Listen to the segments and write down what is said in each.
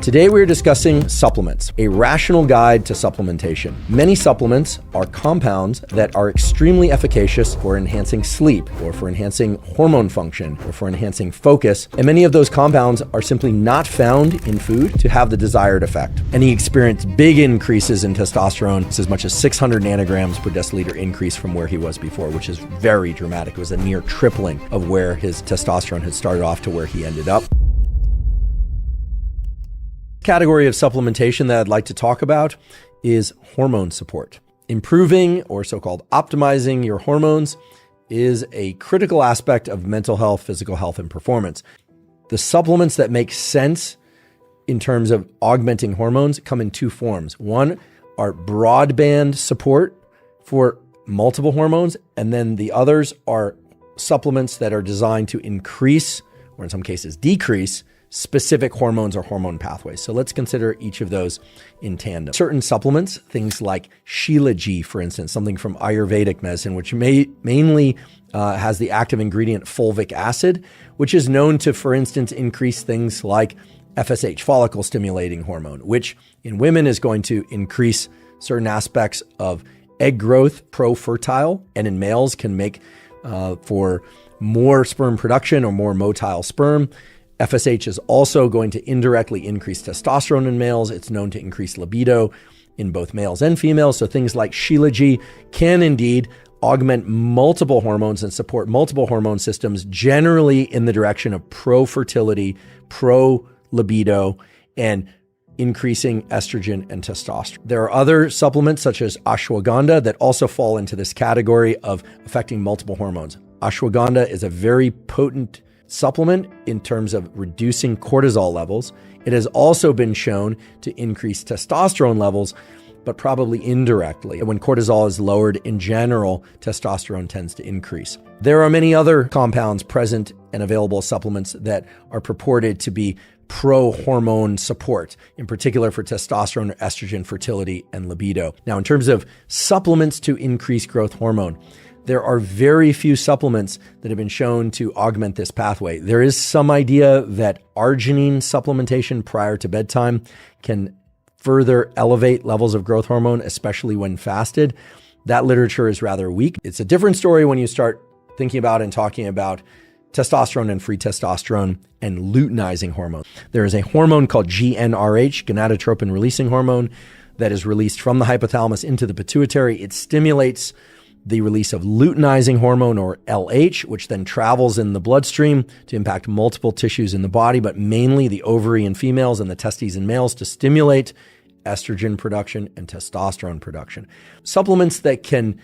Today we're discussing supplements, a rational guide to supplementation. Many supplements are compounds that are extremely efficacious for enhancing sleep, or for enhancing hormone function, or for enhancing focus, and many of those compounds are simply not found in food to have the desired effect. And he experienced big increases in testosterone, as much as 600 nanograms per deciliter increase from where he was before, which is very dramatic. It was a near tripling of where his testosterone had started off to where he ended up. Category of supplementation that I'd like to talk about is hormone support. Improving, or so-called optimizing, your hormones is a critical aspect of mental health, physical health, and performance. The supplements that make sense in terms of augmenting hormones come in two forms. One are broadband support for multiple hormones, and then the others are supplements that are designed to increase, or in some cases decrease, specific hormones or hormone pathways. So let's consider each of those in tandem. Certain supplements, things like Shilajit, for instance, something from Ayurvedic medicine, which mainly has the active ingredient fulvic acid, which is known to, for instance, increase things like FSH, follicle stimulating hormone, which in women is going to increase certain aspects of egg growth, pro-fertile, and in males can make for more sperm production or more motile sperm. FSH is also going to indirectly increase testosterone in males. It's known to increase libido in both males and females. So things like Shilajit can indeed augment multiple hormones and support multiple hormone systems, generally in the direction of pro-fertility, pro-libido, and increasing estrogen and testosterone. There are other supplements such as ashwagandha that also fall into this category of affecting multiple hormones. Ashwagandha is a very potent supplement in terms of reducing cortisol levels. It has also been shown to increase testosterone levels, but probably indirectly. When cortisol is lowered in general, testosterone tends to increase. There are many other compounds present and available supplements that are purported to be pro-hormone support, in particular for testosterone, estrogen, fertility, and libido. Now, in terms of supplements to increase growth hormone, there are very few supplements that have been shown to augment this pathway. There is some idea that arginine supplementation prior to bedtime can further elevate levels of growth hormone, especially when fasted. That literature is rather weak. It's a different story when you start thinking about and talking about testosterone and free testosterone and luteinizing hormone. There is a hormone called GnRH, gonadotropin releasing hormone, that is released from the hypothalamus into the pituitary. It stimulates the release of luteinizing hormone, or LH, which then travels in the bloodstream to impact multiple tissues in the body, but mainly the ovary in females and the testes in males to stimulate estrogen production and testosterone production. Supplements that can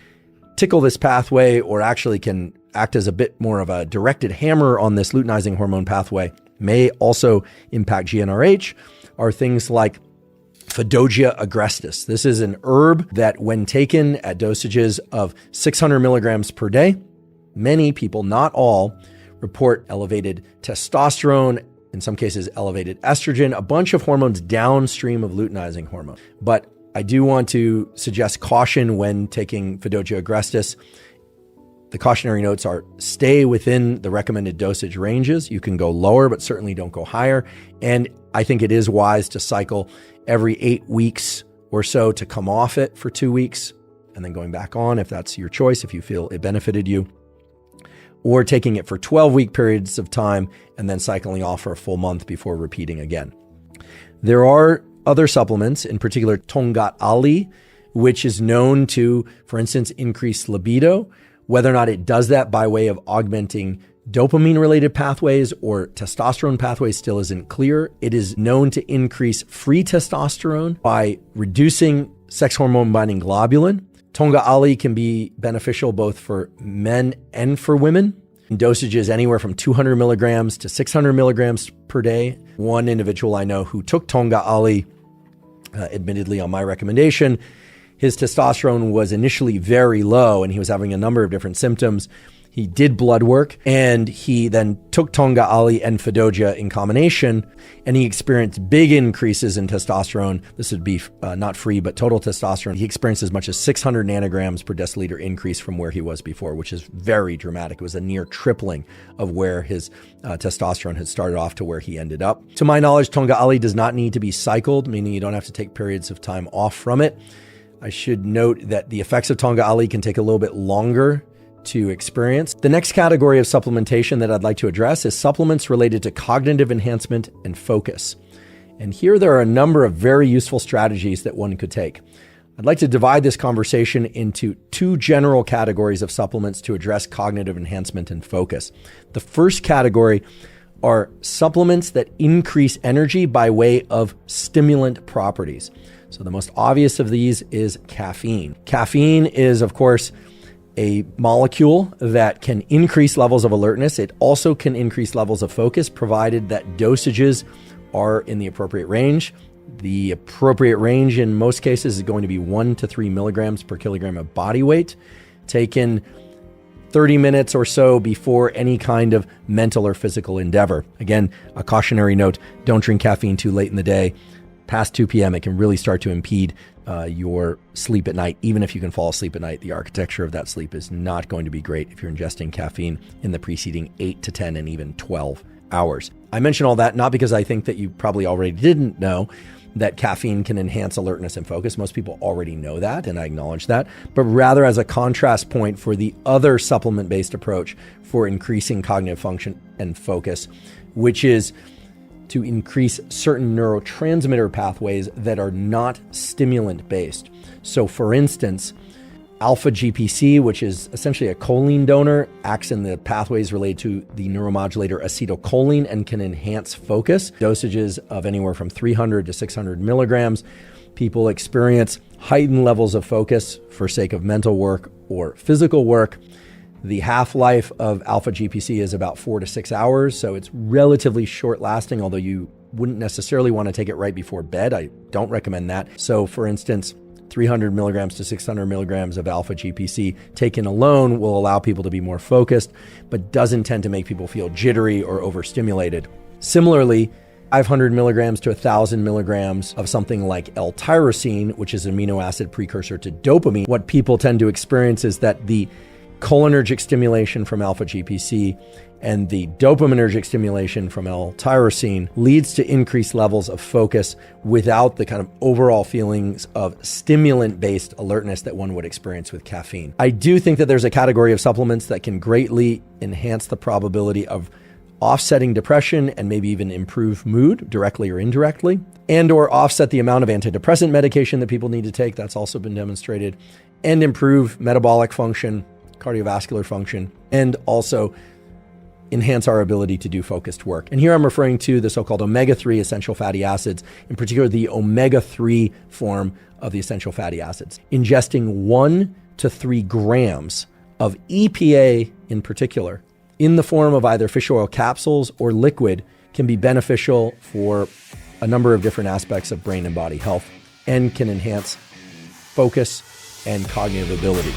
tickle this pathway, or actually can act as a bit more of a directed hammer on this luteinizing hormone pathway, may also impact GnRH, are things like Fedogia agrestis. This is an herb that, when taken at dosages of 600 milligrams per day, many people, not all, report elevated testosterone, in some cases elevated estrogen, a bunch of hormones downstream of luteinizing hormone. But I do want to suggest caution when taking Fedogia agrestis. The cautionary notes are: stay within the recommended dosage ranges. You can go lower, but certainly don't go higher. And I think it is wise to cycle every 8 weeks or so to come off it for 2 weeks and then going back on if that's your choice, if you feel it benefited you, or taking it for 12-week periods of time and then cycling off for a full month before repeating again. There are other supplements, in particular Tonga Ali, which is known to, for instance, increase libido. Whether or not it does that by way of augmenting dopamine-related pathways or testosterone pathways still isn't clear. It is known to increase free testosterone by reducing sex hormone-binding globulin. Tonga Ali can be beneficial both for men and for women. In dosages anywhere from 200 milligrams to 600 milligrams per day. One individual I know who took Tonga Ali, admittedly on my recommendation, his testosterone was initially very low and he was having a number of different symptoms. He did blood work, and he then took Tonga Ali and Fedoja in combination, and he experienced big increases in testosterone. This would be not free, but total testosterone. He experienced as much as 600 nanograms per deciliter increase from where he was before, which is very dramatic. It was a near tripling of where his testosterone had started off to where he ended up. To my knowledge, Tonga Ali does not need to be cycled, meaning you don't have to take periods of time off from it. I should note that the effects of Tonga Ali can take a little bit longer to experience. The next category of supplementation that I'd like to address is supplements related to cognitive enhancement and focus. And here there are a number of very useful strategies that one could take. I'd like to divide this conversation into two general categories of supplements to address cognitive enhancement and focus. The first category are supplements that increase energy by way of stimulant properties. So the most obvious of these is caffeine. Caffeine is, of course, a molecule that can increase levels of alertness. It also can increase levels of focus, provided that dosages are in the appropriate range. The appropriate range in most cases is going to be 1 to 3 milligrams per kilogram of body weight, taken 30 minutes or so before any kind of mental or physical endeavor. Again, a cautionary note, don't drink caffeine too late in the day. Past 2 p.m., it can really start to impede your sleep at night. Even if you can fall asleep at night, the architecture of that sleep is not going to be great if you're ingesting caffeine in the preceding 8 to 10 and even 12 hours. I mention all that not because I think that you probably already didn't know that caffeine can enhance alertness and focus. Most people already know that, and I acknowledge that, but rather as a contrast point for the other supplement-based approach for increasing cognitive function and focus, which is to increase certain neurotransmitter pathways that are not stimulant-based. So for instance, alpha GPC, which is essentially a choline donor, acts in the pathways related to the neuromodulator acetylcholine and can enhance focus. Dosages of anywhere from 300 to 600 milligrams. People experience heightened levels of focus for sake of mental work or physical work. The half-life of alpha GPC is about 4 to 6 hours, so it's relatively short-lasting, although you wouldn't necessarily want to take it right before bed. I don't recommend that. So for instance, 300 milligrams to 600 milligrams of alpha GPC taken alone will allow people to be more focused, but doesn't tend to make people feel jittery or overstimulated. Similarly, 500 milligrams to 1,000 milligrams of something like L-tyrosine, which is an amino acid precursor to dopamine, what people tend to experience is that the cholinergic stimulation from alpha GPC and the dopaminergic stimulation from L-tyrosine leads to increased levels of focus without the kind of overall feelings of stimulant-based alertness that one would experience with caffeine. I do think that there's a category of supplements that can greatly enhance the probability of offsetting depression and maybe even improve mood directly or indirectly, and or offset the amount of antidepressant medication that people need to take. That's also been demonstrated, and improve metabolic function, cardiovascular function, and also enhance our ability to do focused work. And here I'm referring to the so-called omega-3 essential fatty acids, in particular the omega-3 form of the essential fatty acids. Ingesting 1 to 3 grams of EPA in particular, in the form of either fish oil capsules or liquid, can be beneficial for a number of different aspects of brain and body health, and can enhance focus and cognitive ability.